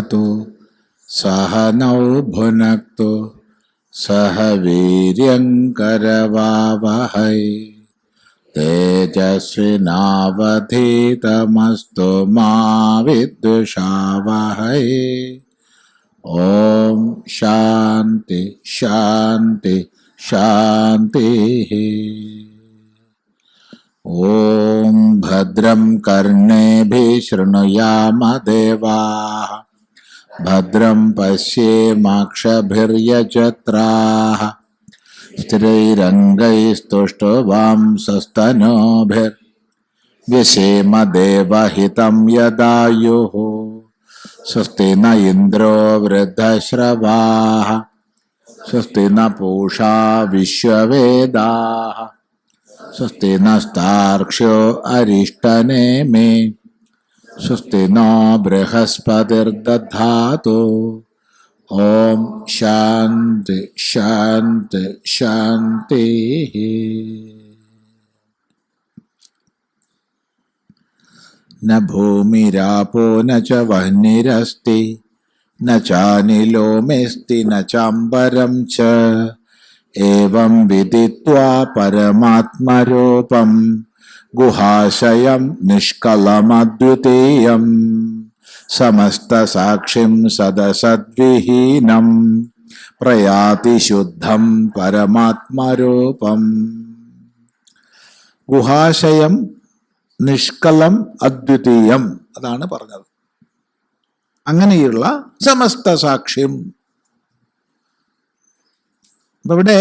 भवतु सह नौ भुनक्तु सह वीर्यङ्करवावहै तेजस्विनावधीतमस्तु मा विद्विषावहै। ओम शांति शांति शांति। ओम भद्रं कर्णेभिः शृणुयाम देवाः भद्रं पश्येमाक्षभिर्यजत्राः स्थिरैरङ्गैस्तुष्टुवांसस्तनूभिर्व्यसेम देवहितं यदायुः। स्वस्ति न इंद्रो वृद्धश्रवाः स्वस्ति न पूषा विश्ववेदाः स्वस्ति नस्तार्क्ष्यो अरिष्टनेमि स्वस्ति नो बृहस्पतिर्दधातु। ओम शांति शांति शांति। न भूमिरापो न च वह्निरस्ति न चानिलो मेस्ति न चाम्बरं च एवं विदित्वा परमात्मरूपं गुहाशयं निष्कलमद्वितीयं समस्तसाक्षिं सदसद्विहीनं प्रयाति शुद्धं परमात्मरूपं। गुहाशയം നിഷ്കലം അദ്വിതീയം അതാണ് പറഞ്ഞത്. അങ്ങനെയുള്ള സമസ്ത സാക്ഷ്യം. ഇവിടെ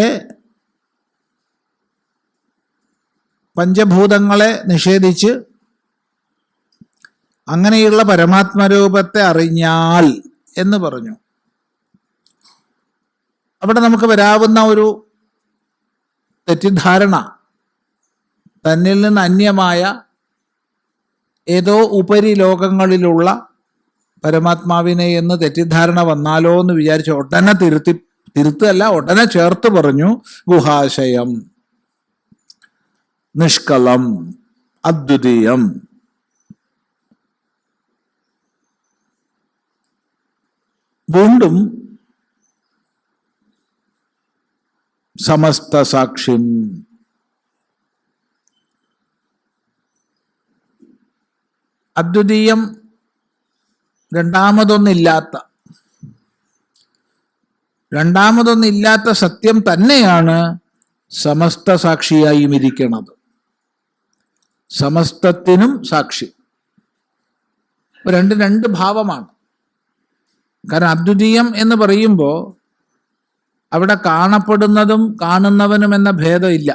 പഞ്ചഭൂതങ്ങളെ നിഷേധിച്ച് അങ്ങനെയുള്ള പരമാത്മരൂപത്തെ അറിഞ്ഞാൽ എന്ന് പറഞ്ഞു. അവിടെ നമുക്ക് വരാവുന്ന ഒരു തെറ്റിദ്ധാരണ, തന്നിൽ നിന്ന് അന്യമായ ഏതോ ഉപരി ലോകങ്ങളിലുള്ള പരമാത്മാവിനെ എന്ന് തെറ്റിദ്ധാരണ വന്നാലോ എന്ന് വിചാരിച്ച് ഉടനെ തിരുത്തല്ല, ഉടനെ ചേർത്ത് പറഞ്ഞു ഗുഹാശയം, നിഷ്കളം, അദ്വിതീയം. വീണ്ടും സമസ്ത സാക്ഷ്യം. അദ്വിതീയം, രണ്ടാമതൊന്നില്ലാത്ത സത്യം തന്നെയാണ് സമസ്ത സാക്ഷിയായും ഇരിക്കുന്നത്. സമസ്തത്തിനും സാക്ഷി. രണ്ട് ഭാവമാണ്. കാരണം അദ്വിതീയം എന്ന് പറയുമ്പോൾ അവിടെ കാണപ്പെടുന്നതും കാണുന്നവനും എന്ന ഭേദമില്ല.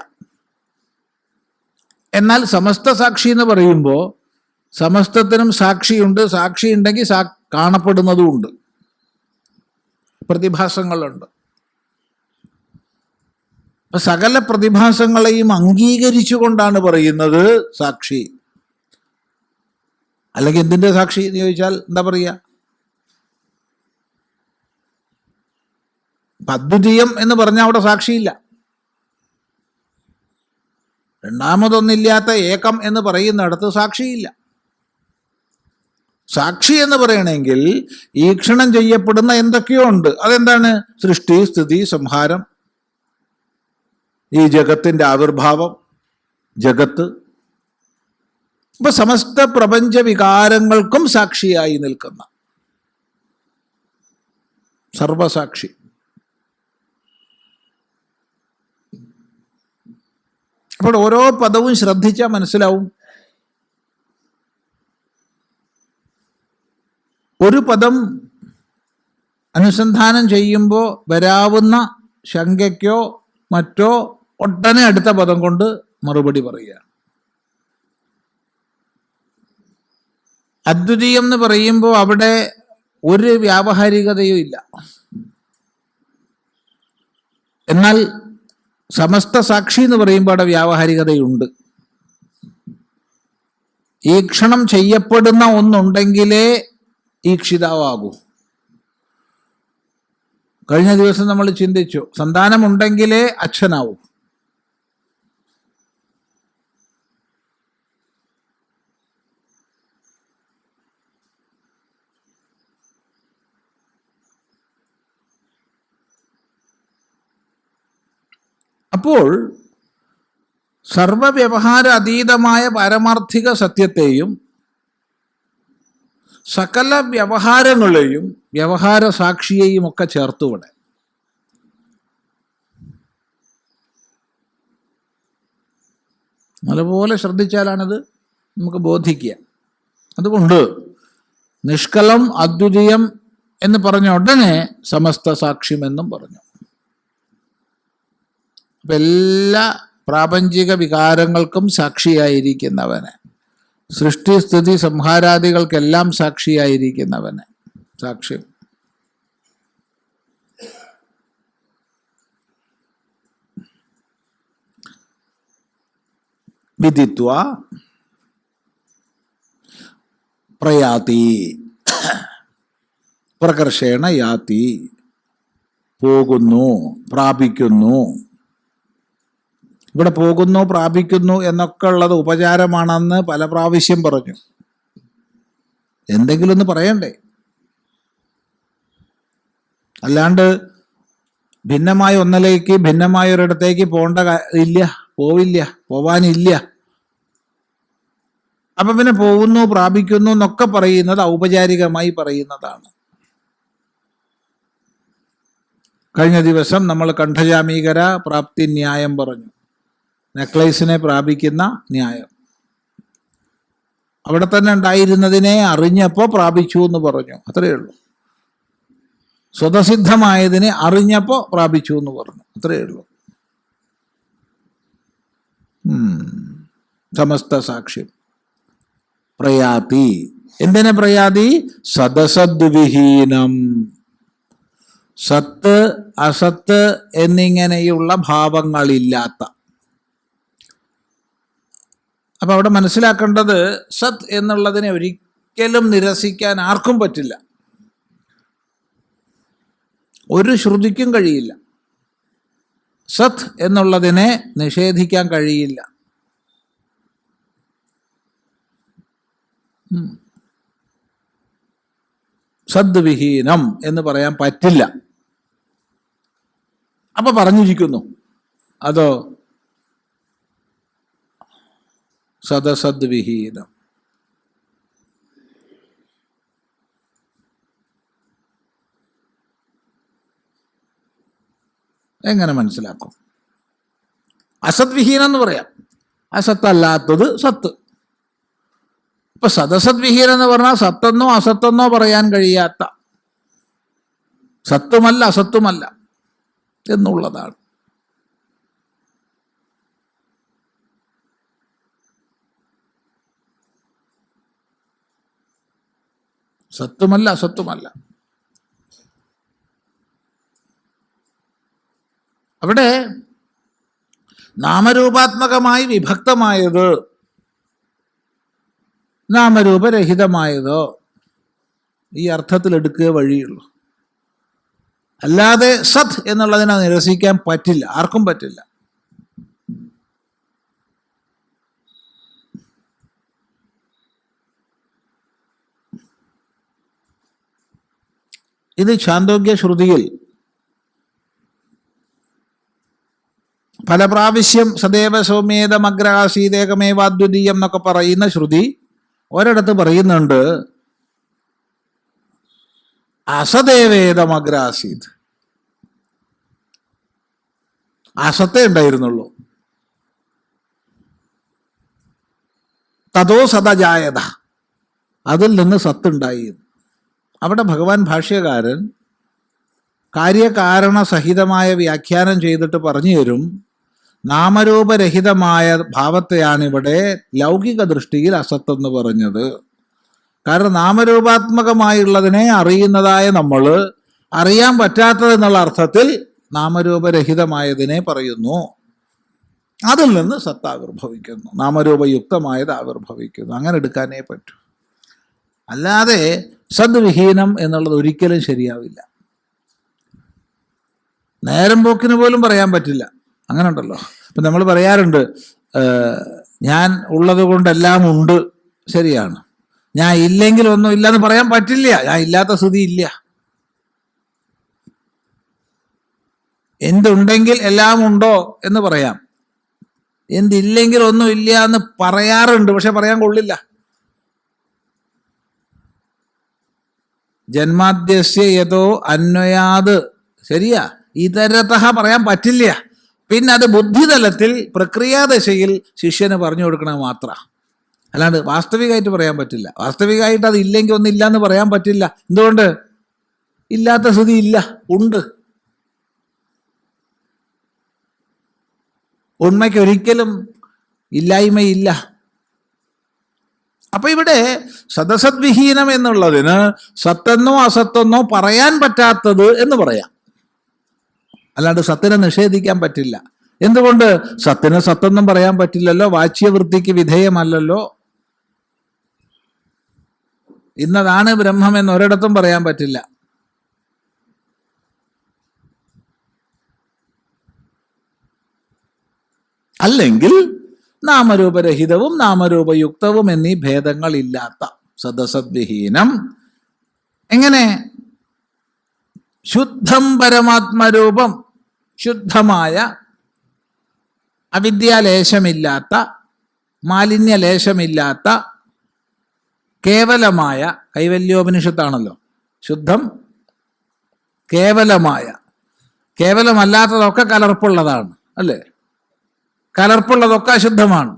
എന്നാൽ സമസ്ത സാക്ഷി എന്ന് പറയുമ്പോൾ സമസ്തത്തിനും സാക്ഷിയുണ്ട്. സാക്ഷി ഉണ്ടെങ്കിൽ കാണപ്പെടുന്നതും ഉണ്ട്, പ്രതിഭാസങ്ങളുണ്ട്. അപ്പൊ സകല പ്രതിഭാസങ്ങളെയും അംഗീകരിച്ചുകൊണ്ടാണ് പറയുന്നത് സാക്ഷി. അല്ലെങ്കിൽ എന്തിന്റെ സാക്ഷി എന്ന് ചോദിച്ചാൽ എന്താ പറയുക? അദ്വിതീയം എന്ന് പറഞ്ഞാൽ അവിടെ സാക്ഷിയില്ല. രണ്ടാമതൊന്നില്ലാത്ത ഏകം എന്ന് പറയുന്നിടത്ത് സാക്ഷിയില്ല. സാക്ഷി എന്ന് പറയണമെങ്കിൽ ഈക്ഷണം ചെയ്യപ്പെടുന്ന എന്തൊക്കെയോ ഉണ്ട്. അതെന്താണ്? സൃഷ്ടി, സ്ഥിതി, സംഹാരം, ഈ ജഗത്തിന്റെ ആവിർഭാവം, ജഗത്ത്. ഇപ്പൊ സമസ്ത പ്രപഞ്ച വികാരങ്ങൾക്കും സാക്ഷിയായി നിൽക്കുന്ന സർവസാക്ഷി. അപ്പോൾ ഓരോ പദവും ശ്രദ്ധിച്ചാൽ മനസ്സിലാവും. ഒരു പദം അനുസന്ധാനം ചെയ്യുമ്പോൾ വരാവുന്ന ശങ്കയ്ക്കോ മറ്റോ ഒട്ടനെ അടുത്ത പദം കൊണ്ട് മറുപടി പറയുക. അദ്വിതീയം എന്ന് പറയുമ്പോൾ അവിടെ ഒരു വ്യാവഹാരികതയും ഇല്ല. എന്നാൽ സമസ്ത സാക്ഷി എന്ന് പറയുമ്പോൾ അവിടെ വ്യാവഹാരികതയുണ്ട്. ഈക്ഷണം ചെയ്യപ്പെടുന്ന ഒന്നുണ്ടെങ്കിലേ ഈക്ഷിതാവാകൂ. കഴിഞ്ഞ ദിവസം നമ്മൾ ചിന്തിച്ചു, സന്താനമുണ്ടെങ്കിലേ അച്ഛനാവൂ. അപ്പോൾ സർവവ്യവഹാര അതീതമായ പാരമാർത്ഥിക സത്യത്തെയും സകല വ്യവഹാരങ്ങളെയും വ്യവഹാര സാക്ഷിയെയും ഒക്കെ ചേർത്തുവിടെ. നല്ലപോലെ ശ്രദ്ധിച്ചാലാണത് നമുക്ക് ബോധിക്കുക. അതുകൊണ്ട് നിഷ്കലം അദ്വിതീയം എന്ന് പറഞ്ഞ ഉടനെ സമസ്ത സാക്ഷ്യമെന്നും പറഞ്ഞു. അപ്പം എല്ലാ പ്രാപഞ്ചിക വികാരങ്ങൾക്കും സാക്ഷിയായിരിക്കുന്നവന്, സൃഷ്ടിസ്ഥിതി സംഹാരാദികൾക്കെല്ലാം സാക്ഷിയായിരിക്കുന്നവന് സാക്ഷ്യം. വിദിത്വ പ്രയാതി പ്രകർഷേണ യാതി, പോകുന്നു, പ്രാപിക്കുന്നു. ഇവിടെ പോകുന്നു, പ്രാപിക്കുന്നു എന്നൊക്കെ ഉള്ളത് ഉപചാരമാണെന്ന് പല പ്രാവശ്യം പറഞ്ഞു. എന്തെങ്കിലും ഒന്ന് പറയണ്ടേ? അല്ലാണ്ട് ഭിന്നമായ ഒന്നിലേക്ക് ഭിന്നമായ ഒരിടത്തേക്ക് പോവില്ല, പോവാനില്ല. അപ്പൊ പിന്നെ പോകുന്നു, പ്രാപിക്കുന്നു എന്നൊക്കെ പറയുന്നത് ഔപചാരികമായി പറയുന്നതാണ്. കഴിഞ്ഞ ദിവസം നമ്മൾ കണ്ഠജാമീകര പ്രാപ്തി ന്യായം പറഞ്ഞു. നെക്ലേസിനെ പ്രാപിക്കുന്ന ന്യായം. അവിടെ തന്നെ ഉണ്ടായിരുന്നതിനെ അറിഞ്ഞപ്പോൾ പ്രാപിച്ചു എന്ന് പറഞ്ഞു. അത്രയേ ഉള്ളൂ. സ്വതസിദ്ധമായതിനെ അറിഞ്ഞപ്പോൾ പ്രാപിച്ചു എന്ന് പറഞ്ഞു. അത്രയേ ഉള്ളൂ. സമസ്ത സാക്ഷ്യം. പ്രയാതി. എന്തിനെ പ്രയാതി? സദസദ്വിഹീനം. സത്ത് അസത്ത് എന്നിങ്ങനെയുള്ള ഭാവങ്ങളില്ലാത്ത. അപ്പൊ അവിടെ മനസ്സിലാക്കേണ്ടത്, സത് എന്നുള്ളതിനെ ഒരിക്കലും നിരസിക്കാൻ ആർക്കും പറ്റില്ല. ഒരു ശ്രുതിക്കും കഴിയില്ല. സത് എന്നുള്ളതിനെ നിഷേധിക്കാൻ കഴിയില്ല. സദ്വിഹീനം എന്ന് പറയാൻ പറ്റില്ല. അപ്പൊ പറഞ്ഞിരിക്കുന്നു. അതോ സദസദ്വിഹീനം. എങ്ങനെ മനസ്സിലാക്കും? അസദ്വിഹീനം എന്ന് പറയാം. അസത്തല്ലാത്തത് സത്ത്. ഇപ്പൊ സദസദ്വിഹീനം എന്ന് പറഞ്ഞാൽ സത്തെന്നോ അസത്തെന്നോ പറയാൻ കഴിയാത്ത, സത്തുമല്ല അസത്തുമല്ല എന്നുള്ളതാണ്. സത്തുമല്ല അസത്തുമല്ല. അവിടെ നാമരൂപാത്മകമായി വിഭക്തമായത്, നാമരൂപരഹിതമായതോ ഈ അർത്ഥത്തിൽ എടുക്കുക വഴിയുള്ളൂ. അല്ലാതെ സത് എന്നുള്ളതിനെ നിരസിക്കാൻ പറ്റില്ല, ആർക്കും പറ്റില്ല. ഇത് ഛാന്തോഗ്യ ശ്രുതിയിൽ പല പ്രാവശ്യം സദേവ സൗമ്യേതമഗ്രാസീതേകമേവാദ്വിതീയം എന്നൊക്കെ പറയുന്ന ശ്രുതി ഒരിടത്ത് പറയുന്നുണ്ട് അസദേവേദമഗ്രാസീത്. അസത്തേ ഉണ്ടായിരുന്നുള്ളൂ. തതോ സദജായത, അതിൽ നിന്ന് സത്തുണ്ടായി. അവിടെ ഭഗവാൻ ഭാഷ്യകാരൻ കാര്യകാരണ സഹിതമായ വ്യാഖ്യാനം ചെയ്തിട്ട് പറഞ്ഞു തരും, നാമരൂപരഹിതമായ ഭാവത്തെയാണിവിടെ ലൗകിക ദൃഷ്ടിയിൽ അസത്തെന്ന് പറഞ്ഞത്. കാരണം നാമരൂപാത്മകമായുള്ളതിനെ അറിയുന്നതായ നമ്മൾ അറിയാൻ പറ്റാത്തതെന്നുള്ള അർത്ഥത്തിൽ നാമരൂപരഹിതമായതിനെ പറയുന്നു. അതിൽ നിന്ന് സത്ത് ആവിർഭവിക്കുന്നു, നാമരൂപയുക്തമായത് ആവിർഭവിക്കുന്നു. അങ്ങനെ എടുക്കാനേ പറ്റൂ. അല്ലാതെ സദ്വിഹീനം എന്നുള്ളത് ഒരിക്കലും ശരിയാവില്ല. നേരം പോക്കിന് പോലും പറയാൻ പറ്റില്ല. അങ്ങനെ ഉണ്ടല്ലോ. ഇപ്പം നമ്മൾ പറയാറുണ്ട്, ഞാൻ ഉള്ളത് കൊണ്ടെല്ലാം ഉണ്ട്. ശരിയാണ്. ഞാൻ ഇല്ലെങ്കിൽ ഒന്നും ഇല്ലെന്ന് പറയാൻ പറ്റില്ല. ഞാൻ ഇല്ലാത്ത സ്ഥിതി ഇല്ല. എന്തുണ്ടെങ്കിൽ എല്ലാം ഉണ്ടോ എന്ന് പറയാം, എന്തില്ലെങ്കിൽ ഒന്നും ഇല്ല എന്ന് പറയാറുണ്ട്, പക്ഷെ പറയാൻ കൊള്ളില്ല. ജന്മാദ്യസ്യ യതോ അന്വയാത്, ശരിയാ, ഇതരതഃ പറയാൻ പറ്റില്ല. പിന്നെ അത് ബുദ്ധിതലത്തിൽ പ്രക്രിയാദശയിൽ ശിഷ്യന് പറഞ്ഞു കൊടുക്കണത് മാത്രം, അല്ലാണ്ട് വാസ്തവികമായിട്ട് പറയാൻ പറ്റില്ല. വാസ്തവികമായിട്ട് അത് ഇല്ലെങ്കിൽ ഒന്നില്ല എന്ന് പറയാൻ പറ്റില്ല. എന്തുകൊണ്ട്? ഇല്ലാത്ത സ്ഥിതി ഇല്ല, ഉണ്ട്. ഉണ്മയ്ക്ക് ഒരിക്കലും ഇല്ലായ്മയില്ല. അപ്പൊ ഇവിടെ സദസദ്വിഹീനം എന്നുള്ളതിന് സത്തെന്നോ അസത്തെന്നോ പറയാൻ പറ്റാത്തത് എന്ന് പറയാം, അല്ലാണ്ട് സത്തിനെ നിഷേധിക്കാൻ പറ്റില്ല. എന്തുകൊണ്ട്? സത്തിന് സത്തെന്നും പറയാൻ പറ്റില്ലല്ലോ, വാച്യവൃത്തിക്ക് വിധേയമല്ലല്ലോ. ഇന്നതാണ് ബ്രഹ്മം എന്ന് ഒരിടത്തും പറയാൻ പറ്റില്ല. അല്ലെങ്കിൽ നാമരൂപരഹിതവും നാമരൂപയുക്തവും എന്നീ ഭേദങ്ങളില്ലാത്ത സദസദ്വിഹീനം. എങ്ങനെ? ശുദ്ധം പരമാത്മരൂപം, ശുദ്ധമായ അവിദ്യാലേശമില്ലാത്ത മാലിന്യലേശമില്ലാത്ത കേവലമായ, കൈവല്യോപനിഷത്താണല്ലോ ശുദ്ധം, കേവലമായ. കേവലമല്ലാത്തതൊക്കെ കലർപ്പുള്ളതാണ് അല്ലേ? കലർപ്പുള്ളതൊക്കെ അശുദ്ധമാണ്.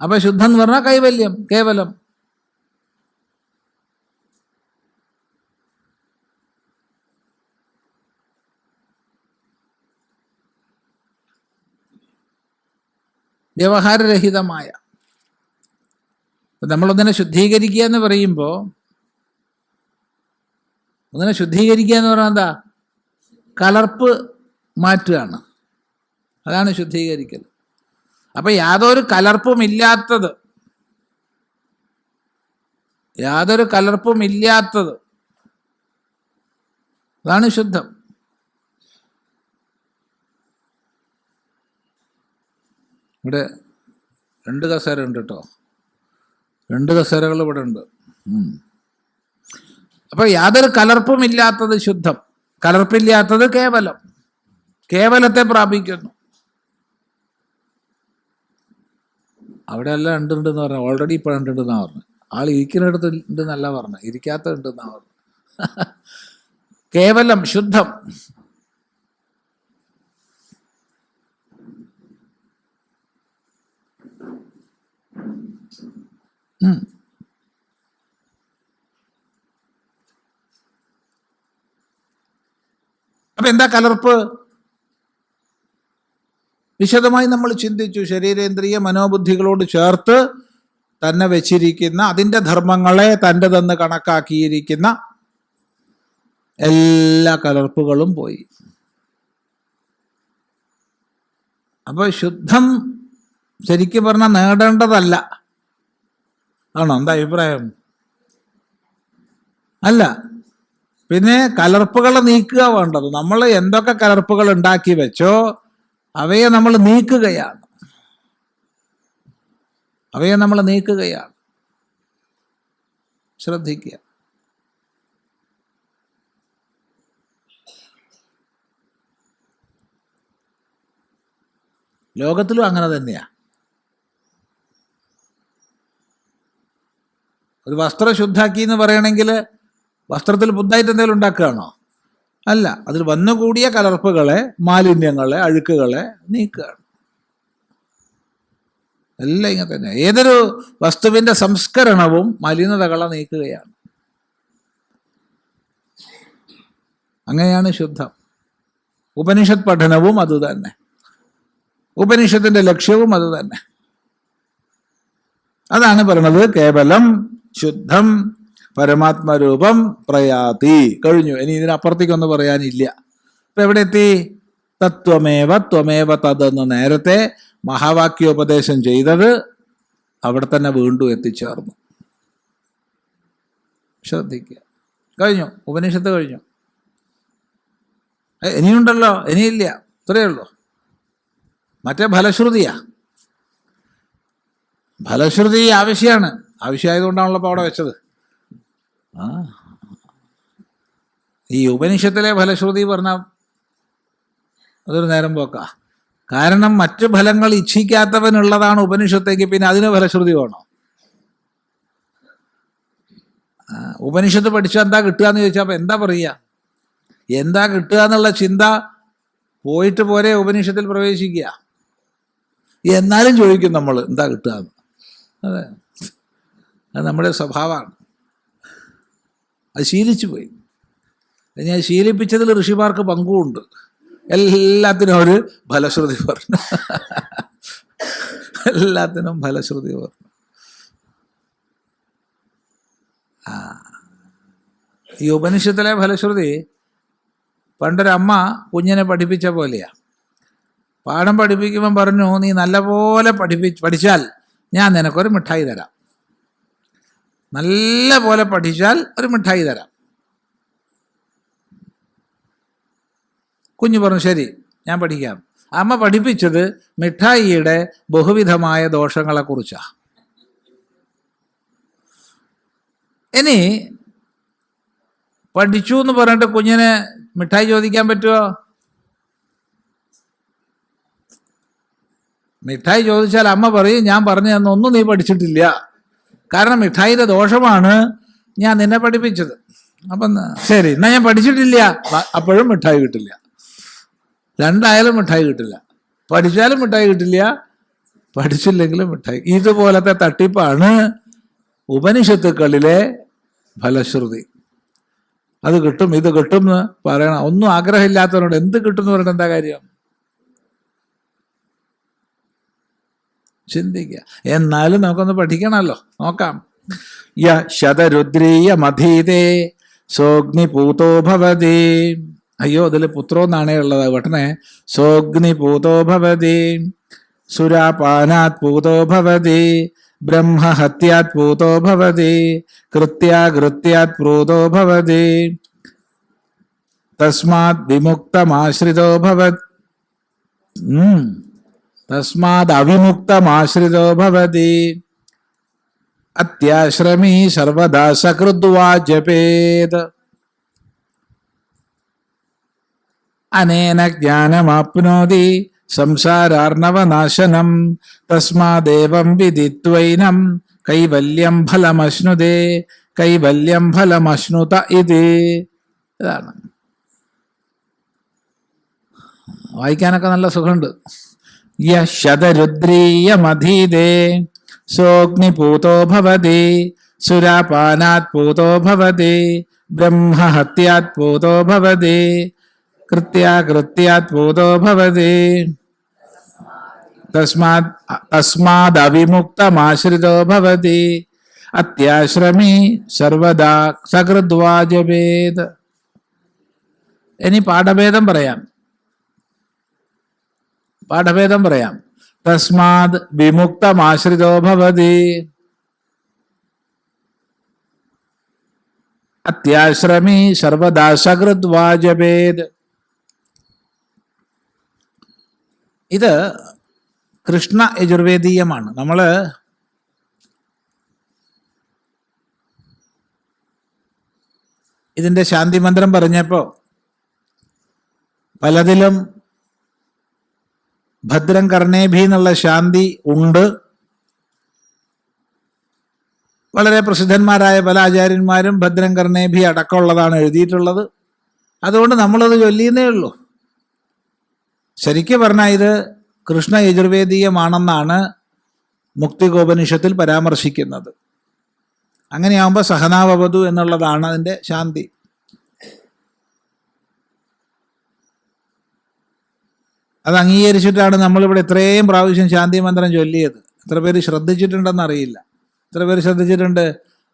അപ്പൊ ശുദ്ധം എന്ന് പറഞ്ഞാൽ കൈവല്യം, കേവലം. വ്യവഹാരരഹിതമായ. നമ്മളൊന്നിനെ ശുദ്ധീകരിക്കുക എന്ന് പറയുമ്പോൾ, ഒന്നിനെ ശുദ്ധീകരിക്കുക എന്ന് പറഞ്ഞാൽ എന്താ? കലർപ്പ് മാറ്റുകയാണ്, അതാണ് ശുദ്ധീകരിക്കൽ. അപ്പൊ യാതൊരു കലർപ്പും ഇല്ലാത്തത്, യാതൊരു കലർപ്പും ഇല്ലാത്തത്, അതാണ് ശുദ്ധം. ഇവിടെ 2 കസേര ഉണ്ട് കേട്ടോ, 2 കസേരകൾ ഇവിടെ ഉണ്ട്. അപ്പൊ യാതൊരു കലർപ്പും ഇല്ലാത്തത് ശുദ്ധം, കലർപ്പില്ലാത്തത് കേവലം, കേവലത്തെ പ്രാപിക്കുന്നു. അവിടെ അല്ല ഉണ്ടെന്ന് പറഞ്ഞു, ഓൾറെഡി ഇപ്പോൾ ഉണ്ടെന്നാ പറഞ്ഞു. ആൾ ഇരിക്കുന്നിടത്ത് ഉണ്ടെന്നല്ല പറഞ്ഞു, ഇരിക്കാത്ത ഉണ്ടെന്നാ പറഞ്ഞു. കേവലം, ശുദ്ധം. അപ്പൊ എന്താ കലർപ്പ്? വിശദമായി നമ്മൾ ചിന്തിച്ചു. ശരീരേന്ദ്രിയ മനോബുദ്ധികളോട് ചേർത്ത് തന്നെ വെച്ചിരിക്കുന്ന, അതിൻ്റെ ധർമ്മങ്ങളെ തൻ്റെതെന്ന് കണക്കാക്കിയിരിക്കുന്ന എല്ലാ കലർപ്പുകളും പോയി. അപ്പൊ ശുദ്ധം ശരിക്കും പറഞ്ഞാൽ നേടേണ്ടതല്ല, ആണോ? എന്താ അഭിപ്രായം? അല്ല, പിന്നെ കലർപ്പുകളെ നീക്കുക വേണ്ടത്. നമ്മൾ എന്തൊക്കെ കലർപ്പുകൾ ഉണ്ടാക്കി വെച്ചോ അവയെ നമ്മൾ നീക്കുകയാണ്, അവയെ നമ്മൾ നീക്കുകയാണ്. ശ്രദ്ധിക്കുക. ലോകത്തിലും അങ്ങനെ തന്നെയാ. ഒരു വസ്ത്രം ശുദ്ധാക്കി എന്ന് പറയണമെങ്കിൽ വസ്ത്രത്തിൽ പുതുതായിട്ട് എന്തെങ്കിലും ഉണ്ടാക്കുകയാണോ? അല്ല, അതിൽ വന്നുകൂടിയ കലർപ്പുകളെ, മാലിന്യങ്ങളെ, അഴുക്കുകളെ നീക്കുകയാണ്. എല്ലാം ഇങ്ങനെ തന്നെ. ഏതൊരു വസ്തുവിൻ്റെ സംസ്കരണവും മലിനതകളെ നീക്കുകയാണ്. അങ്ങനെയാണ് ശുദ്ധം. ഉപനിഷത്ത് പഠനവും അതുതന്നെ, ഉപനിഷത്തിന്റെ ലക്ഷ്യവും അതുതന്നെ. അതാണ് പറയുന്നത് കേവലം ശുദ്ധം പരമാത്മരൂപം പ്രയാതി. കഴിഞ്ഞു. ഇനി ഇതിനപ്പുറത്തേക്കൊന്നും പറയാനില്ല. ഇപ്പൊ എവിടെ എത്തി? തത്വമേവ ത്വമേവ തതെന്ന് നേരത്തെ മഹാവാക്യോപദേശം ചെയ്തത് അവിടെ തന്നെ വീണ്ടും എത്തിച്ചേർന്നു. ശ്രദ്ധിക്കുക. കഴിഞ്ഞു, ഉപനിഷത്ത് കഴിഞ്ഞു. ഇനിയുണ്ടല്ലോ, ഇനിയില്ല, ഇത്രയേ ഉള്ളൂ. മറ്റേ ഫലശ്രുതിയാ. ഫലശ്രുതി ആവശ്യമാണ്. ആവശ്യമായതുകൊണ്ടാണല്ലോ ഇപ്പോൾ അവിടെ വെച്ചത്. ഈ ഉപനിഷത്തിലെ ഫലശ്രുതി പറഞ്ഞാൽ അതൊരു നേരം പോക്കാ. കാരണം മറ്റു ഫലങ്ങൾ ഇച്ഛിക്കാത്തവനുള്ളതാണ് ഉപനിഷത്തേക്ക്, പിന്നെ അതിന് ഫലശ്രുതി വേണോ? ഉപനിഷത്ത് പഠിച്ചാൽ എന്താ കിട്ടുക എന്ന് ചോദിച്ചാൽ അപ്പം എന്താ പറയുക? എന്താ കിട്ടുക എന്നുള്ള ചിന്ത പോയിട്ട് പോരെ ഉപനിഷത്തിൽ പ്രവേശിക്കുക. എന്നാലും ചോദിക്കും നമ്മൾ എന്താ കിട്ടുക എന്ന്. അതെ, അത് നമ്മുടെ സ്വഭാവമാണ്. അത് ശീലിച്ചു പോയി. ഞാൻ ശീലിപ്പിച്ചതിൽ ഋഷിമാർക്ക് പങ്കുമുണ്ട്. എല്ലാത്തിനും ഒരു ഫലശ്രുതി പറഞ്ഞു. എല്ലാത്തിനും ഫലശ്രുതി പറഞ്ഞു. ഈ ഉപനിഷത്തിലെ ഫലശ്രുതി പണ്ടൊരമ്മ കുഞ്ഞിനെ പഠിപ്പിച്ച പോലെയാ. പാഠം പഠിപ്പിക്കുമ്പം പറഞ്ഞു, നീ നല്ലപോലെ പഠിച്ചാൽ ഞാൻ നിനക്കൊരു മിഠായി തരാം. നല്ല പോലെ പഠിച്ചാൽ ഒരു മിഠായി തരാം. കുഞ്ഞു പറഞ്ഞു ശരി, ഞാൻ പഠിക്കാം. അമ്മ പഠിപ്പിച്ചത് മിഠായിയുടെ ബഹുവിധമായ ദോഷങ്ങളെക്കുറിച്ചാണ്. ഇനി പഠിച്ചു എന്ന് പറഞ്ഞിട്ട് കുഞ്ഞിന് മിഠായി ചോദിക്കാൻ പറ്റുമോ? മിഠായി ചോദിച്ചാൽ അമ്മ പറയും, ഞാൻ പറഞ്ഞു തന്നൊന്നും നീ പഠിച്ചിട്ടില്ല, കാരണം മിഠായിയുടെ ദോഷമാണ് ഞാൻ നിന്നെ പഠിപ്പിച്ചത്. അപ്പം ശരി, എന്നാ ഞാൻ പഠിച്ചിട്ടില്ല, അപ്പോഴും മിഠായി കിട്ടില്ല. രണ്ടായാലും മിഠായി കിട്ടില്ല. പഠിച്ചാലും മിഠായി കിട്ടില്ല, പഠിച്ചില്ലെങ്കിലും മിഠായി. ഇതുപോലത്തെ തട്ടിപ്പാണ് ഉപനിഷത്തുക്കളിലെ ഫലശ്രുതി. അത് കിട്ടും ഇത് കിട്ടും എന്ന് പറയണം. ഒന്നും ആഗ്രഹമില്ലാത്തവരോട് എന്ത് കിട്ടും എന്ന് പറഞ്ഞിട്ട് എന്താ കാര്യം? ചിന്തിക്കുക. എന്നാലും നമുക്കൊന്ന് പഠിക്കണമല്ലോ. നോക്കാം. ശതരുദ്രീയ മധീതേ സോഗ്നിപൂതോ ഭവതി. അയ്യോ, അതിൽ പുത്രോ എന്നാണേ ഉള്ളത്. വട്ടനെ സോഗ്നിപൂതോ ഭവതി, സുരാപാനാത് പൂതോ ഭവതി, ബ്രഹ്മഹത്യാത് പൂതോ ഭവതി, കൃത്യാകൃത്യാത് പൂതോ ഭവതി, തസ്മാത് വിമുക്തമാശ്രിതോ ഭവതി, തസ്മാത് അവിമുക്തമാശ്രിതോ ഭവതി, അത്യാശ്രമീ സർവദാ സകൃദ്വാ ജപേത്, അനേന ജ്ഞാനമാപ്നോതി സംസാരാർണവനാശനം, തസ്മാദേവം വിദിത്വൈനം കൈവല്യം ഫലമശ്നുതേ, കൈവല്യം ഫലമശ്നുത ഇത്. ഇതാണ്. വായിക്കാനൊക്കെ നല്ല സുഖമുണ്ട്. ശതരുദ്രീയമധീതേ സോഗ്നിപൂതോ ഭവതി, സുരാപാനാത് പൂതോ ഭവതി, ബ്രഹ്മഹത്യാത് പൂതോ ഭവതി, കൃത്യാകൃത്യാത് പൂതോ ഭവതി, തസ്മാദവിമുക്തമാശ്രിതോ ഭവതി, അത്യാശ്രമീ സർവദാ സകൃദ്വാ ജപേത്. ഇനി പാഠഭേദം പറയാം. തസ്മാത് വിമുക്തമാശ്രിതോ ഭവതി, അത്യാശ്രമീ സർവദാ സകൃദ്വാ ജപേത്. ഇത് കൃഷ്ണ യജുർവേദീയമാണ്. നമ്മൾ ഇതിൻ്റെ ശാന്തി മന്ത്രം പറഞ്ഞപ്പോൾ പലതിലും ഭദ്രം കർണേഭി എന്നുള്ള ശാന്തി ഉണ്ട്. വളരെ പ്രസിദ്ധന്മാരായ പല ആചാര്യന്മാരും ഭദ്രം കർണേഭി അടക്കമുള്ളതാണ് എഴുതിയിട്ടുള്ളത്. അതുകൊണ്ട് നമ്മളത് ചൊല്ലിയെന്നേ ഉള്ളൂ. ശരിക്കും പറഞ്ഞാൽ ഇത് കൃഷ്ണ യജുർവേദീയമാണെന്നാണ് മുക്തികോപനിഷത്തിൽ പരാമർശിക്കുന്നത്. അങ്ങനെയാകുമ്പോൾ സഹനാവവതു എന്നുള്ളതാണ് അതിൻ്റെ ശാന്തി. അത് അംഗീകരിച്ചിട്ടാണ് നമ്മളിവിടെ ഇത്രയും പ്രാവശ്യം ശാന്തി മന്ത്രം ചൊല്ലിയത്. എത്ര പേര് ശ്രദ്ധിച്ചിട്ടുണ്ടെന്ന് അറിയില്ല. എത്ര പേര് ശ്രദ്ധിച്ചിട്ടുണ്ട്?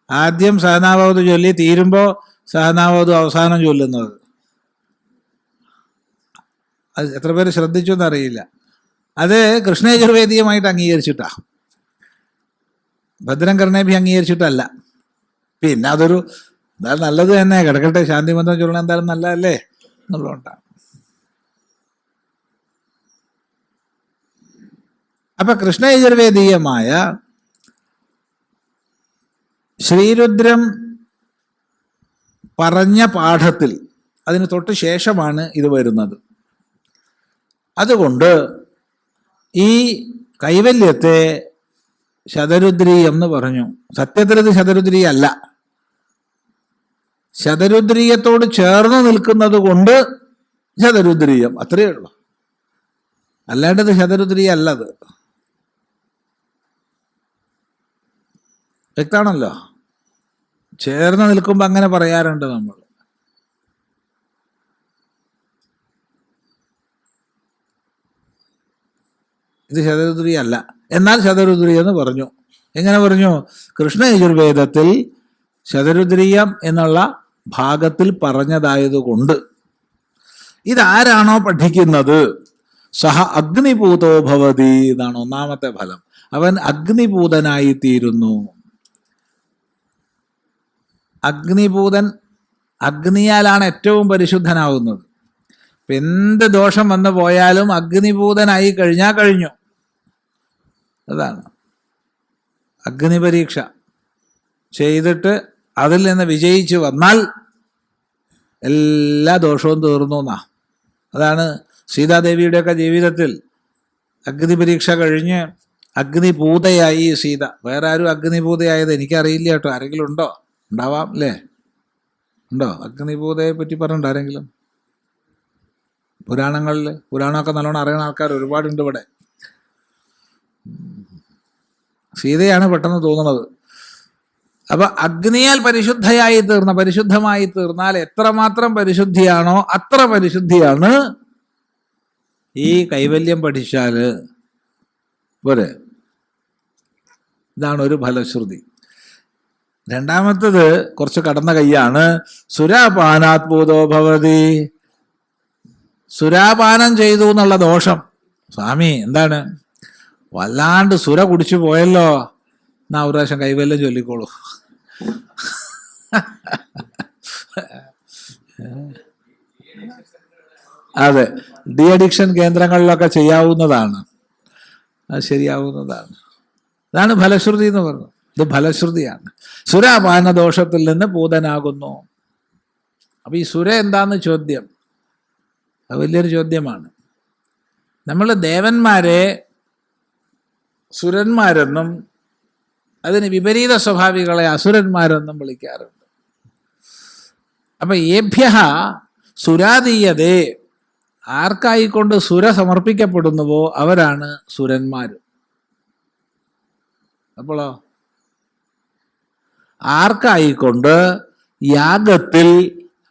ആദ്യം സഹനാവവതു ചൊല്ലി തീരുമ്പോൾ സഹനാവവതു അവസാനം ചൊല്ലുന്നത്. അത് എത്ര പേര് ശ്രദ്ധിച്ചു എന്നറിയില്ല. അത് കൃഷ്ണയജുർവേദീയമായിട്ട് അംഗീകരിച്ചിട്ടാ, ഭദ്രം കർണേഭി അംഗീകരിച്ചിട്ടല്ല. പിന്നെ അതൊരു എന്തായാലും നല്ലത് തന്നെ, കിടക്കട്ടെ, ശാന്തി മന്ത്രം ചൊല്ലണം എന്തായാലും നല്ലതല്ലേ എന്നുള്ളതുകൊണ്ടാണ്. അപ്പൊ കൃഷ്ണയജുർവേദീയമായ ശ്രീരുദ്രം പറഞ്ഞ പാഠത്തിൽ അതിന് തൊട്ട് ശേഷമാണ് ഇത് വരുന്നത്. അതുകൊണ്ട് ഈ കൈവല്യത്തെ ശതരുദ്രീയം എന്ന് പറഞ്ഞു. സത്യത്തിൽ ഇത് ശതരുദ്രീയം അല്ല. ശതരുദ്രീയത്തോട് ചേർന്ന് നിൽക്കുന്നത് കൊണ്ട് ശതരുദ്രീയം, അത്രയേ ഉള്ളൂ. അല്ലാണ്ട് ഇത് ശതരുദ്രീയം അല്ലത്. വ്യക്തമാണല്ലോ. ചേർന്ന് നിൽക്കുമ്പോൾ അങ്ങനെ പറയാറുണ്ട് നമ്മൾ. ഇത് ശതരുദ്രീയം അല്ല. എന്നാൽ ശതരുദ്രീയം എന്ന് പറഞ്ഞു. എങ്ങനെ പറഞ്ഞു? കൃഷ്ണ യജുർവേദത്തിൽ ശതരുദ്രീയം എന്നുള്ള ഭാഗത്തിൽ പറഞ്ഞതായതുകൊണ്ട് ഇതാരാണോ പഠിക്കുന്നത് സഹ അഗ്നിപൂതോ ഭവതി എന്നാണ് ഒന്നാമത്തെ ഫലം. അവൻ അഗ്നിപൂതനായി തീരുന്നു. അഗ്നിപൂതൻ, അഗ്നിയാലാണ് ഏറ്റവും പരിശുദ്ധനാവുന്നത്. എന്ത് ദോഷം വന്നു പോയാലും അഗ്നിപൂതനായി കഴിഞ്ഞാൽ കഴിഞ്ഞു. അതാണ് അഗ്നിപരീക്ഷ ചെയ്തിട്ട് അതിൽ നിന്ന് വിജയിച്ചു വന്നാൽ എല്ലാ ദോഷവും തീർന്നു എന്നാ. അതാണ് സീതാദേവിയുടെയൊക്കെ ജീവിതത്തിൽ അഗ്നിപരീക്ഷ കഴിഞ്ഞ് അഗ്നിപൂതയായി സീത. വേറെ ആരും അഗ്നിപൂതയായത് എനിക്കറിയില്ല കേട്ടോ. ആരെങ്കിലും ഉണ്ടോ? ഉണ്ടാവാം അല്ലേ? ഉണ്ടോ? അഗ്നിപൂതയെ പറ്റി പറഞ്ഞിട്ടുണ്ടോ ആരെങ്കിലും? പുരാണമൊക്കെ നല്ലോണം അറിയുന്ന ആൾക്കാർ ഒരുപാടുണ്ട് ഇവിടെ. സീതയാണ് പെട്ടെന്ന് തോന്നുന്നത്. അപ്പൊ അഗ്നിയാൽ പരിശുദ്ധമായി തീർന്നാൽ എത്രമാത്രം പരിശുദ്ധിയാണോ അത്ര പരിശുദ്ധിയാണ് ഈ കൈവല്യം പഠിച്ചാല് പോരെ. ഇതാണ് ഒരു ഫലശ്രുതി. രണ്ടാമത്തത് കുറച്ച് കടന്ന കൈയാണ്. സുരാപാനാത്ഭൂതോ ഭവതി. സുരാപാനം ചെയ്തു എന്നുള്ള ദോഷം. സ്വാമി എന്താണ്? വല്ലാണ്ട് സുര കുടിച്ചു പോയല്ലോ. എന്നാ ഒരു പ്രാവശ്യം കൈവല്യം ചൊല്ലിക്കോളൂ. അതെ, ഡി അഡിക്ഷൻ കേന്ദ്രങ്ങളിലൊക്കെ ചെയ്യാവുന്നതാണ്. അത് ശരിയാവുന്നതാണ്. അതാണ് ഫലശ്രുതി എന്ന് പറഞ്ഞത്. ഇത് ഫലശ്രുതിയാണ്. സുരാപാന ദോഷത്തിൽ നിന്ന് പൂതനാകുന്നു. അപ്പൊ ഈ സുര എന്താന്ന് ചോദ്യം, അത് വലിയൊരു ചോദ്യമാണ്. നമ്മൾ ദേവന്മാരെ സുരന്മാരെന്നും അതിന് വിപരീത സ്വഭാവികളെ അസുരന്മാരെന്നും വിളിക്കാറുണ്ട്. അപ്പൊ ഏഭ്യ സുരാതീയതേ, ആർക്കായിക്കൊണ്ട് സുര സമർപ്പിക്കപ്പെടുന്നുവോ അവരാണ് സുരന്മാർ. അപ്പോളോ ആർക്കായിക്കൊണ്ട് യാഗത്തിൽ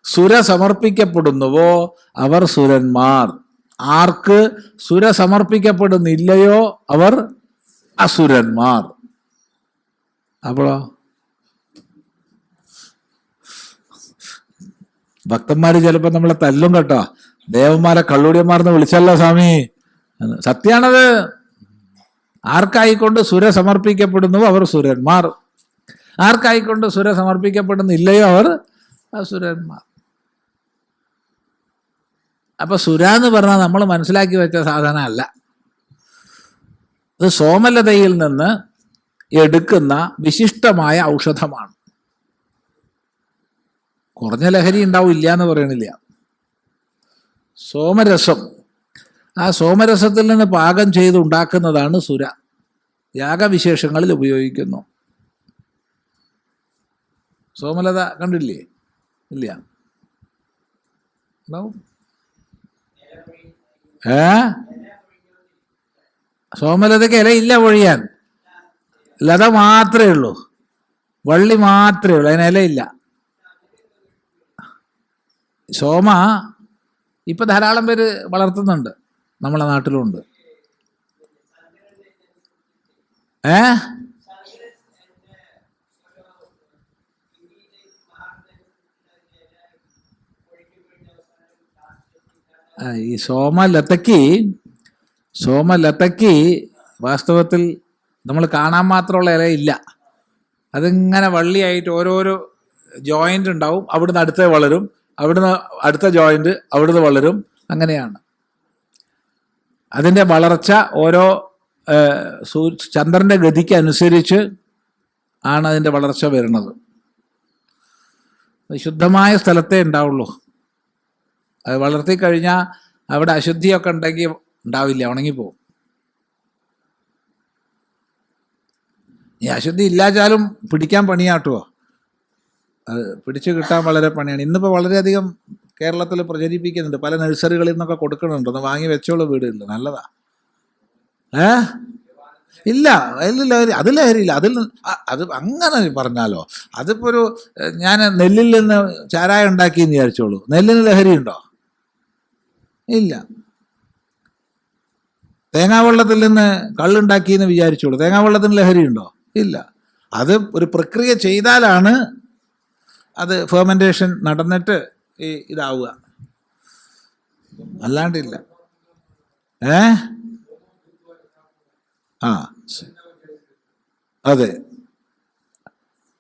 സുര സമർപ്പിക്കപ്പെടുന്നുവോ അവർ സുരന്മാർ. ആർക്ക് സുര സമർപ്പിക്കപ്പെടുന്നില്ലയോ അവർ അസുരന്മാർ. അപ്പോഴോ ഭക്തന്മാര് ചിലപ്പോ നമ്മളെ തല്ലും കേട്ടോ. ദേവന്മാരെ കള്ളൂടിയന്മാർന്ന് വിളിച്ചല്ലോ സ്വാമി. സത്യാണത്. ആർക്കായിക്കൊണ്ട് സുര സമർപ്പിക്കപ്പെടുന്നുവോ അവർ സുരന്മാർ. ആർക്കായിക്കൊണ്ട് സുര സമർപ്പിക്കപ്പെടുന്നില്ലയോ അവർ അസുരന്മാർ. അപ്പൊ സുര എന്ന് പറഞ്ഞാൽ നമ്മൾ മനസ്സിലാക്കി വെച്ച സാധനം അല്ല. ഇത് സോമലതയിൽ നിന്ന് എടുക്കുന്ന വിശിഷ്ടമായ ഔഷധമാണ്. കുറഞ്ഞ ലഹരി ഉണ്ടാവും, ഇല്ല എന്ന് പറയണില്ല. സോമരസം, ആ സോമരസത്തിൽ നിന്ന് പാകം ചെയ്ത് ഉണ്ടാക്കുന്നതാണ് സുര. യാഗവിശേഷങ്ങളിൽ ഉപയോഗിക്കുന്നു. സോമലത കണ്ടില്ലേ? ഇല്ല. ഉണ്ടാവും. സോമലതയ്ക്ക് ഇലയില്ല പൊഴിയാൻ. ലത മാത്രമേ ഉള്ളൂ, വള്ളി മാത്രമേ ഉള്ളൂ, അതിന് ഇലയില്ല. സോമ ഇപ്പൊ ധാരാളം പേര് വളർത്തുന്നുണ്ട്, നമ്മളെ നാട്ടിലുണ്ട്. ഈ സോമലതയ്ക്ക് വാസ്തവത്തിൽ നമ്മൾ കാണാൻ മാത്രമുള്ള ഇലയില്ല. അതിങ്ങനെ വള്ളിയായിട്ട് ഓരോരോ ജോയിന്റ് ഉണ്ടാവും. അവിടുന്ന് അടുത്ത വളരും, അവിടുന്ന് അടുത്ത ജോയിന്റ് അവിടുന്ന് വളരും. അങ്ങനെയാണ് അതിൻ്റെ വളർച്ച. ഓരോ ചന്ദ്രൻ്റെ ഗതിക്ക് അനുസരിച്ച് ആണ് അതിൻ്റെ വളർച്ച വരുന്നത്. ശുദ്ധമായ സ്ഥലത്തേ ഉണ്ടാവുള്ളൂ. അത് വളർത്തിക്കഴിഞ്ഞാൽ അവിടെ അശുദ്ധിയൊക്കെ ഉണ്ടെങ്കിൽ ഉണ്ടാവില്ല, ഉണങ്ങിപ്പോവും. ഈ അശുദ്ധി ഇല്ലാച്ചാലും പിടിക്കാൻ പണിയാട്ടുമോ, അത് പിടിച്ചു കിട്ടാൻ വളരെ പണിയാണ്. ഇന്നിപ്പോൾ വളരെയധികം കേരളത്തിൽ പ്രചരിപ്പിക്കുന്നുണ്ട്, പല നഴ്സറികളിൽ നിന്നൊക്കെ കൊടുക്കുന്നുണ്ട്. ഒന്ന് വാങ്ങി വെച്ചോളൂ വീടുകളിൽ, നല്ലതാ. ഇല്ല, അതിൽ ലഹരി, അത് ലഹരിയില്ല. അത് അങ്ങനെ പറഞ്ഞാലോ, അതിപ്പോൾ ഒരു ഞാൻ നെല്ലിൽ നിന്ന് ചാരായം ഉണ്ടാക്കിയെന്ന് വിചാരിച്ചോളൂ, നെല്ലിന് ലഹരി ഉണ്ടോ? ഇല്ല. തേങ്ങാവെള്ളത്തിൽ നിന്ന് കള്ളുണ്ടാക്കിയെന്ന് വിചാരിച്ചോളൂ, തേങ്ങാവെള്ളത്തിന് ലഹരി ഉണ്ടോ? ഇല്ല. അത് ഒരു പ്രക്രിയ ചെയ്താലാണ് അത് ഫെർമെൻറ്റേഷൻ നടന്നിട്ട് ഇതാവുക, അല്ലാണ്ടില്ല. ആ അതെ,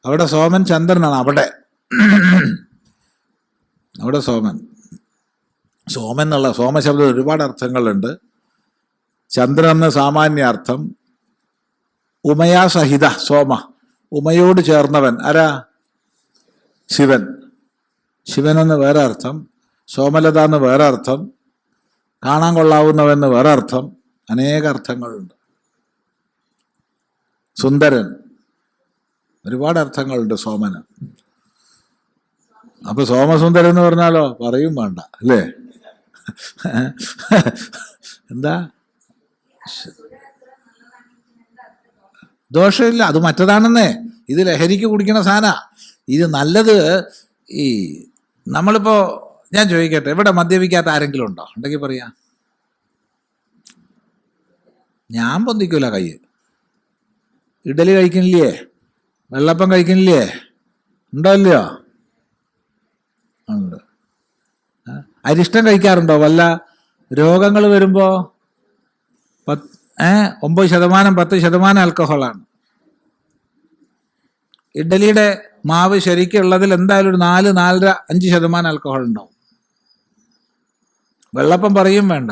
അവിടെ സോമൻ ചന്ദ്രനാണ്. അവിടെ സോമൻ എന്നുള്ള സോമശബ്ദം ഒരുപാട് അർത്ഥങ്ങളുണ്ട്. ചന്ദ്രൻ എന്ന സാമാന്യ അർത്ഥം, ഉമയാ സഹിത സോമ, ഉമയോട് ചേർന്നവൻ ആരാ? ശിവൻ. ശിവനെന്ന് വേറെ അർത്ഥം, സോമലത എന്ന് വേറെ അർത്ഥം, കാണാൻ കൊള്ളാവുന്നവെന്ന് വേറെ അർത്ഥം, അനേക അർത്ഥങ്ങളുണ്ട്. സുന്ദരൻ, ഒരുപാട് അർത്ഥങ്ങളുണ്ട് സോമന്. അപ്പൊ സോമസുന്ദരൻ എന്ന് പറഞ്ഞാലോ പറയും വേണ്ട, അല്ലേ? എന്താ ദോഷമില്ല, അത് മറ്റതാണെന്നേ. ഇത് ലഹരിക്ക് കുടിക്കണ സാധന. ഇത് നല്ലത്. ഈ നമ്മളിപ്പോ ഞാൻ ചോദിക്കട്ടെ, ഇവിടെ മദ്യപിക്കാത്ത ആരെങ്കിലും ഉണ്ടോ? ഉണ്ടെങ്കിൽ പറയാ. ഞാൻ പൊന്തിക്കൂല കൈ. ഇഡലി കഴിക്കണില്ലേ? വെള്ളപ്പം കഴിക്കണില്ലേ? ഉണ്ടോ ഇല്ലയോ? ഉണ്ട്. അരിഷ്ടം കഴിക്കാറുണ്ടോ? വല്ല രോഗങ്ങൾ വരുമ്പോ 9%, 10% ആൽക്കഹോളാണ്. ഇഡലിയുടെ മാവ് ശരിക്കുള്ളതിൽ എന്തായാലും ഒരു 4, 4.5, 5% ആൽക്കഹോൾ ഉണ്ടാവും. വെള്ളപ്പം പറയും വേണ്ട.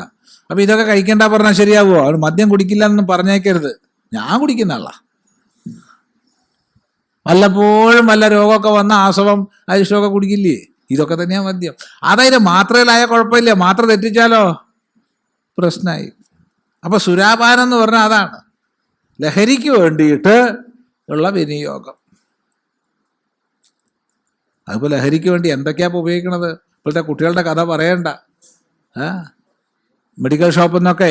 അപ്പൊ ഇതൊക്കെ കഴിക്കണ്ട പറഞ്ഞാൽ ശരിയാവുമോ? അവർ മദ്യം കുടിക്കില്ല എന്നൊന്നും പറഞ്ഞേക്കരുത്. ഞാൻ കുടിക്കുന്ന ആളാ. വല്ലപ്പോഴും വല്ല രോഗമൊക്കെ വന്ന ആസവം അരിഷ്ടമൊക്കെ കുടിക്കില്ലേ? ഇതൊക്കെ തന്നെയാ മദ്യം. അതായത് മാത്രയിലായ കുഴപ്പമില്ല, മാത്ര തെറ്റിച്ചാലോ പ്രശ്നമായി. അപ്പൊ സുരാപാനം എന്ന് പറഞ്ഞാൽ അതാണ്, ലഹരിക്ക് വേണ്ടിയിട്ട് ഉള്ള വിനിയോഗം. അതിപ്പോൾ ലഹരിക്ക് വേണ്ടി എന്തൊക്കെയാ ഉപയോഗിക്കണത്? ഇപ്പോഴത്തെ കുട്ടികളുടെ കഥ പറയണ്ട. മെഡിക്കൽ ഷോപ്പിൽ നിന്നൊക്കെ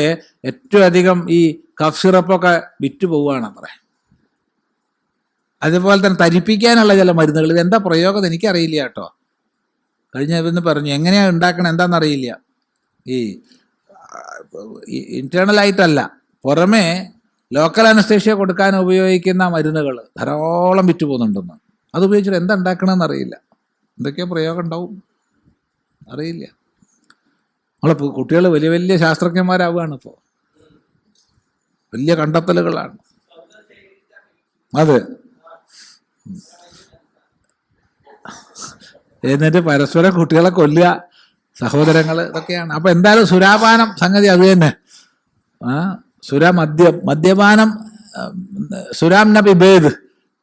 ഏറ്റവും അധികം ഈ കഫ് സിറപ്പൊക്കെ വിറ്റ് പോവുകയാണത്രേ. അതുപോലെ തന്നെ തരിപ്പിക്കാനുള്ള ചില മരുന്നുകൾ, ഇതെന്താ പ്രയോഗം എനിക്കറിയില്ല കേട്ടോ. കഴിഞ്ഞ പറഞ്ഞു എങ്ങനെയാണ് ഉണ്ടാക്കണം എന്താണെന്നറിയില്ല. ഈ ഇന്റേണലായിട്ടല്ല, പുറമേ ലോക്കൽ അനസ്തേഷ്യ കൊടുക്കാൻ ഉപയോഗിക്കുന്ന മരുന്നുകൾ ധാരാളം വിറ്റ് പോകുന്നുണ്ടെന്ന്. അത് ഉപയോഗിച്ചിട്ട് എന്താ ഉണ്ടാക്കണമെന്ന് അറിയില്ല. എന്തൊക്കെയോ പ്രയോഗം ഉണ്ടാവും, അറിയില്ല. നമ്മളെ കുട്ടികൾ വലിയ വലിയ ശാസ്ത്രജ്ഞന്മാരാവുകയാണ് ഇപ്പോൾ, വലിയ കണ്ടെത്തലുകളാണ്. അതെ. എന്നിട്ട് പരസ്പരം കുട്ടികളെ കൊല്ലുക, സഹോദരങ്ങൾ, ഇതൊക്കെയാണ്. അപ്പൊ എന്തായാലും സുരാപാനം സംഗതി അത് തന്നെ. മദ്യപാനം സുരാം ന പിബേദ്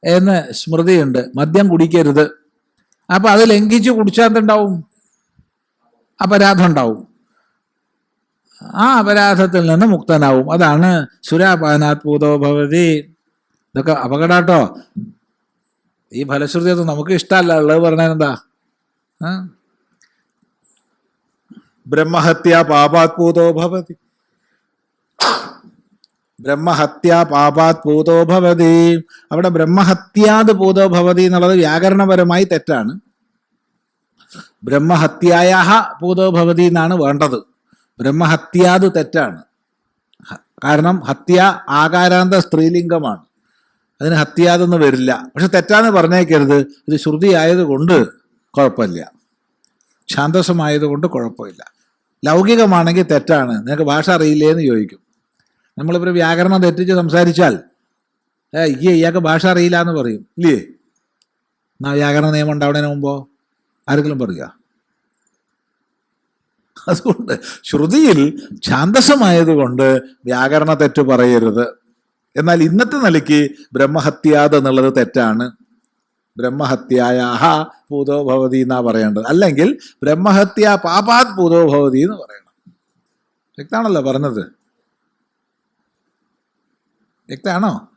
എന്ന് സ്മൃതിയുണ്ട്, മദ്യം കുടിക്കരുത്. അപ്പൊ അത് ലംഘിച്ച് കുടിച്ചാൽ എന്തുണ്ടാവും? അപരാധം ഉണ്ടാവും. ആ അപരാധത്തിൽ നിന്ന് മുക്തനാവും. അതാണ് സുരാപാനാത് പൂതോ ഭവതി. ഇതൊക്കെ അപകടാട്ടോ. ഈ ഫലശ്രുതിയൊന്നും നമുക്ക് ഇഷ്ടമല്ല. ഉള്ളത് പറഞ്ഞാൽ എന്താ? ബ്രഹ്മഹത്യ പാപാത് പൂതോ ഭവതി, ബ്രഹ്മഹത്യ പാപാത് പൂതോ ഭവതി. അവിടെ ബ്രഹ്മഹത്യാത് പൂതോ ഭവതി എന്നുള്ളത് വ്യാകരണപരമായി തെറ്റാണ്. ബ്രഹ്മഹത്യായ പൂതോ ഭവതി എന്നാണ് വേണ്ടത്. ബ്രഹ്മഹത്യാത് തെറ്റാണ്. കാരണം ഹത്യ ആകാരാന്ത സ്ത്രീലിംഗമാണ്, അതിന് ഹത്യാതെന്ന് വരില്ല. പക്ഷെ തെറ്റാന്ന് പറഞ്ഞേക്കരുത്. ഇത് ശ്രുതി ആയതുകൊണ്ട് കുഴപ്പമില്ല, ഛാന്തസമായതുകൊണ്ട് കുഴപ്പമില്ല. ലൗകികമാണെങ്കിൽ തെറ്റാണ്. നിനക്ക് ഭാഷ അറിയില്ലേ എന്ന് ചോദിക്കും. നമ്മളിപ്പോൾ വ്യാകരണം തെറ്റിച്ച് സംസാരിച്ചാൽ ഇയാൾക്ക് ഭാഷ അറിയില്ല എന്ന് പറയും, ഇല്ലേ? എന്നാ വ്യാകരണ നിയമം ഉണ്ടാവുന്നതിന് മുമ്പോ ആരെങ്കിലും പറയുക? അതുകൊണ്ട് ശ്രുതിയിൽ ഛാന്തസമായതുകൊണ്ട് വ്യാകരണ തെറ്റ് പറയരുത്. എന്നാൽ ഇന്നത്തെ നിലയ്ക്ക് ബ്രഹ്മഹത്യാത് എന്നുള്ളത് തെറ്റാണ്. ബ്രഹ്മഹത്യായാഹ പൂതോ ഭവതി എന്നാ പറയേണ്ടത്. അല്ലെങ്കിൽ ബ്രഹ്മഹത്യ പാപാത് പൂതോ ഭവതി എന്ന് പറയണം. വ്യക്തമാണല്ലോ പറഞ്ഞത്? വ്യക്തമാണോ?